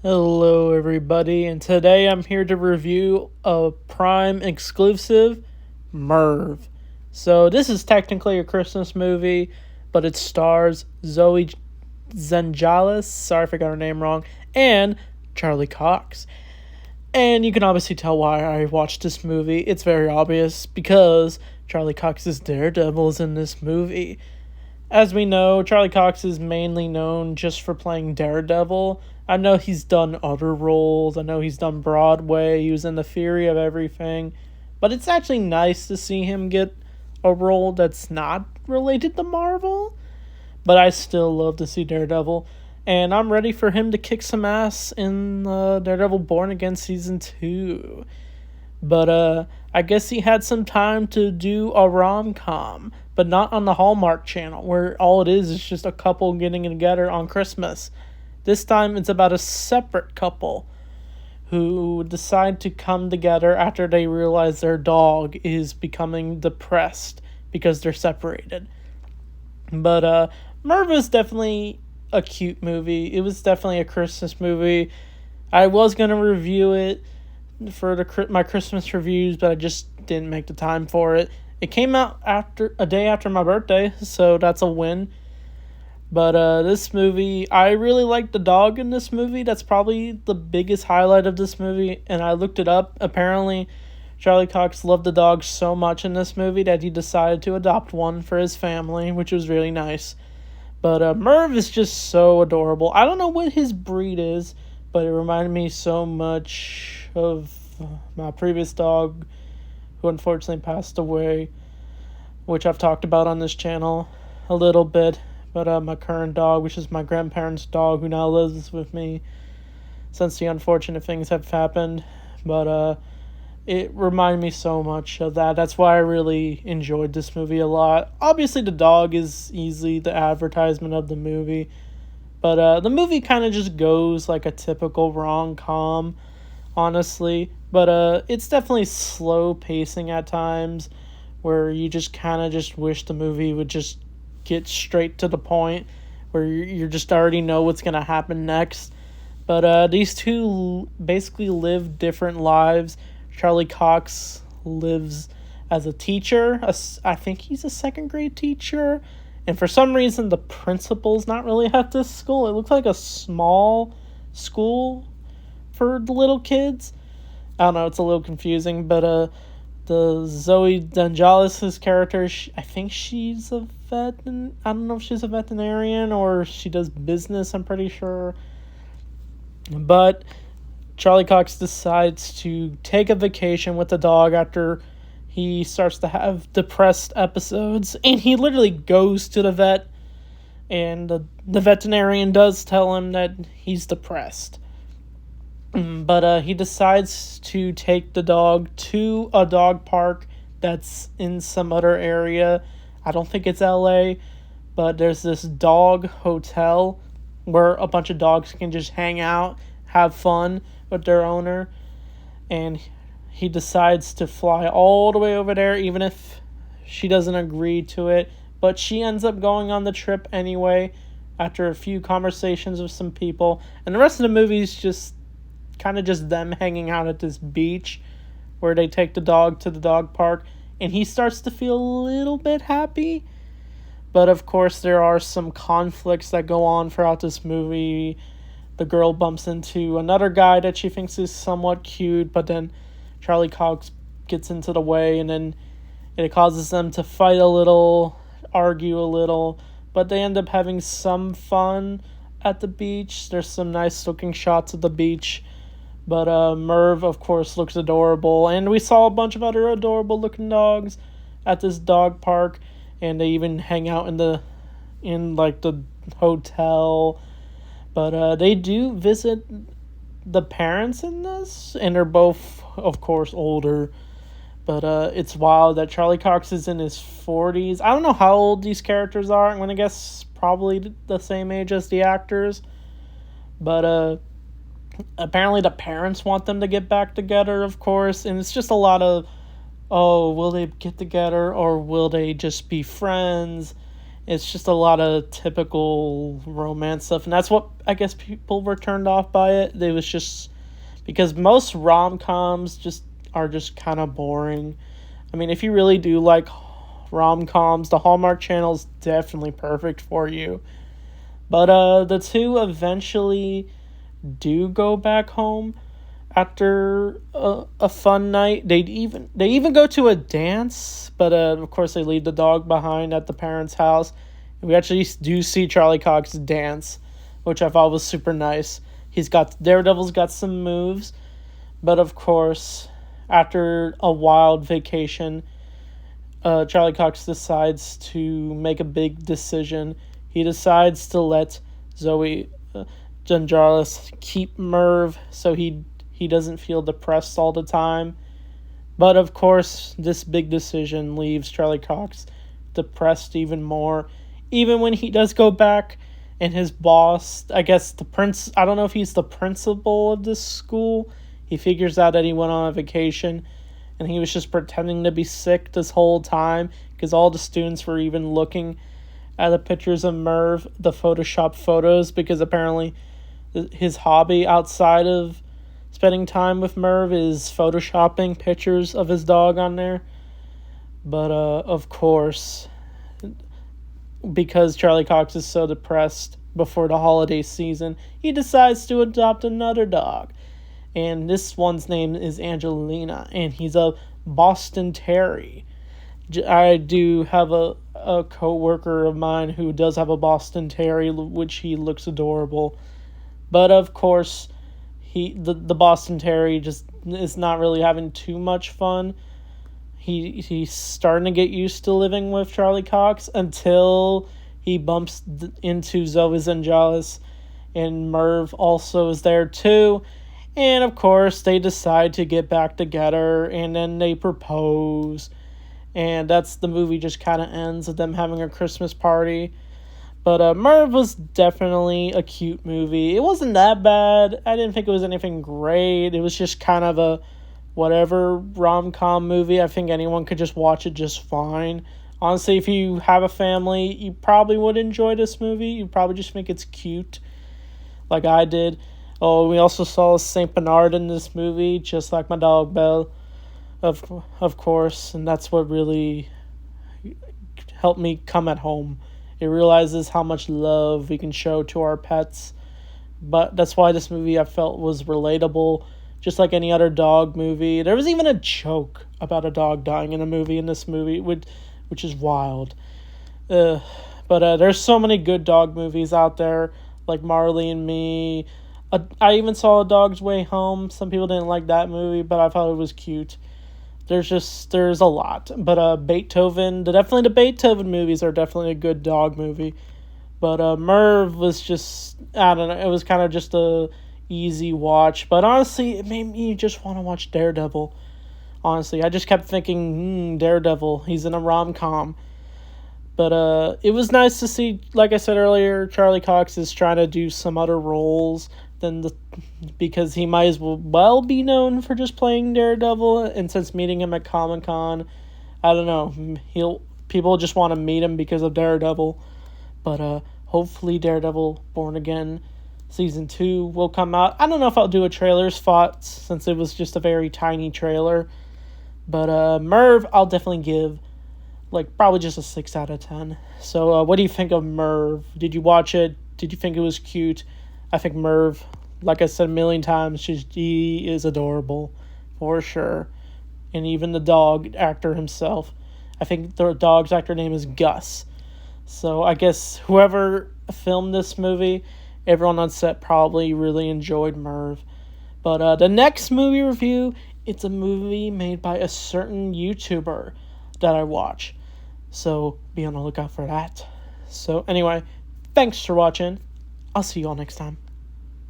Hello, everybody, and today I'm here to review a Prime exclusive, Merv. So, this is technically a Christmas movie, but it stars Zoe Zanjalis, sorry if I got her name wrong, and Charlie Cox. And you can obviously tell why I watched this movie. It's very obvious because Charlie Cox's Daredevil is in this movie. As we know, Charlie Cox is mainly known just for playing Daredevil. I know he's done other roles. I know he's done Broadway. He was in The Fury of Everything. But it's actually nice to see him get a role that's not related to Marvel. But I still love to see Daredevil. And I'm ready for him to kick some ass in Daredevil Born Again Season 2. But I guess he had some time to do a rom-com, but not on the Hallmark Channel, where all it is just a couple getting together on Christmas. This time it's about a separate couple who decide to come together after they realize their dog is becoming depressed because they're separated. But Merv was definitely a cute movie. It was definitely a Christmas movie. I was going to review it for my Christmas reviews, but I just didn't make the time for it. It came out after a day after my birthday, so that's a win. But this movie, I really like the dog in this movie. That's probably the biggest highlight of this movie, and I looked it up. Apparently, Charlie Cox loved the dog so much in this movie that he decided to adopt one for his family, which was really nice. But Merv is just so adorable. I don't know what his breed is, but it reminded me so much of my previous dog, who unfortunately passed away, which I've talked about on this channel a little bit. But my current dog, which is my grandparents' dog, who now lives with me since the unfortunate things have happened. But it reminded me so much of that. That's why I really enjoyed this movie a lot. Obviously, the dog is easily the advertisement of the movie. But the movie kind of just goes like a typical rom-com, honestly. But it's definitely slow pacing at times, where you just kind of just wish the movie would just get straight to the point, where you just already know what's going to happen next. But these two basically live different lives. Charlie Cox lives as a teacher. I think he's a second grade teacher. And for some reason, the principal's not really at this school. It looks like a small school for the little kids. I don't know, it's a little confusing. But the Zoe Danjalis' character, I think she's a vet. I don't know if she's a veterinarian or she does business, I'm pretty sure. But Charlie Cox decides to take a vacation with the dog after he starts to have depressed episodes. And he literally goes to the vet, and the veterinarian does tell him that he's depressed. But he decides to take the dog to a dog park that's in some other area. I don't think it's LA, but there's this dog hotel where a bunch of dogs can just hang out, have fun with their owner. And he decides to fly all the way over there, even if she doesn't agree to it. But she ends up going on the trip anyway, after a few conversations with some people. And the rest of the movie is just kind of just them hanging out at this beach where they take the dog to the dog park, and he starts to feel a little bit happy. But of course, there are some conflicts that go on throughout this movie. The girl bumps into another guy that she thinks is somewhat cute, but then Charlie Cox gets into the way, and then it causes them to fight a little, argue a little, but they end up having some fun at the beach. There's some nice looking shots of the beach. But Merv, of course, looks adorable. And we saw a bunch of other adorable looking dogs at this dog park. And they even hang out in the hotel. But they do visit the parents in this. And they're both, of course, older. But it's wild that Charlie Cox is in his 40s. I don't know how old these characters are. I'm going to guess probably the same age as the actors. But apparently the parents want them to get back together, of course, and it's just a lot of, oh, will they get together or will they just be friends? It's just a lot of typical romance stuff, and that's what I guess people were turned off by it. It was just because most rom-coms are just kind of boring. I mean, if you really do like rom-coms, the Hallmark Channel is definitely perfect for you. But the two eventually do go back home after a fun night. They even go to a dance, but of course they leave the dog behind at the parents' house. And we actually do see Charlie Cox dance, which I thought was super nice. Daredevil's got some moves, but of course, after a wild vacation, Charlie Cox decides to make a big decision. He decides to let Zoe Gonzalez keep Merv so he doesn't feel depressed all the time. But of course, this big decision leaves Charlie Cox depressed even more. Even when he does go back and his boss, I guess I don't know if he's the principal of this school. He figures out that he went on a vacation and he was just pretending to be sick this whole time because all the students were even looking at the pictures of Merv, the Photoshop photos, because apparently his hobby outside of spending time with Merv is photoshopping pictures of his dog on there. But of course, because Charlie Cox is so depressed before the holiday season, he decides to adopt another dog. And this one's name is Angelina, and he's a Boston Terrier. I do have a co-worker of mine who does have a Boston Terrier, which he looks adorable. But of course, the Boston Terrier just is not really having too much fun. He's starting to get used to living with Charlie Cox until he bumps into Zoe Gonzalez, and Merv also is there too. And of course, they decide to get back together, and then they propose. And that's the movie just kind of ends with them having a Christmas party. But Merv was definitely a cute movie. It wasn't that bad. I didn't think it was anything great. It was just kind of a whatever rom-com movie. I think anyone could just watch it just fine. Honestly, if you have a family, you probably would enjoy this movie. You probably just think it's cute, like I did. Oh, we also saw Saint Bernard in this movie, just like my dog Belle, of course, and that's what really helped me come at home. It realizes how much love we can show to our pets, but that's why this movie I felt was relatable, just like any other dog movie. There was even a joke about a dog dying in this movie, which is wild. But there's so many good dog movies out there, like Marley and Me. I even saw A Dog's Way Home. Some people didn't like that movie, but I thought it was cute. There's a lot. But Beethoven, the Beethoven movies are definitely a good dog movie. But Merv was just, I don't know, it was kind of just a easy watch. But honestly, it made me just want to watch Daredevil. Honestly, I just kept thinking, Daredevil, he's in a rom-com. But it was nice to see, like I said earlier, Charlie Cox is trying to do some other roles because he might as well be known for just playing Daredevil. And since meeting him at Comic-Con, I don't know, people just want to meet him because of Daredevil. But hopefully Daredevil Born Again Season 2 will come out. I don't know if I'll do a trailer's thoughts since it was just a very tiny trailer. But Merv, I'll definitely give probably just a 6 out of 10. So what do you think of Merv? Did you watch it? Did you think it was cute? I think Merv, like I said a million times, he is adorable, for sure. And even the dog actor himself. I think the dog's actor name is Gus. So I guess whoever filmed this movie, everyone on set probably really enjoyed Merv. But the next movie review, it's a movie made by a certain YouTuber that I watch. So be on the lookout for that. So anyway, thanks for watching. I'll see you all next time.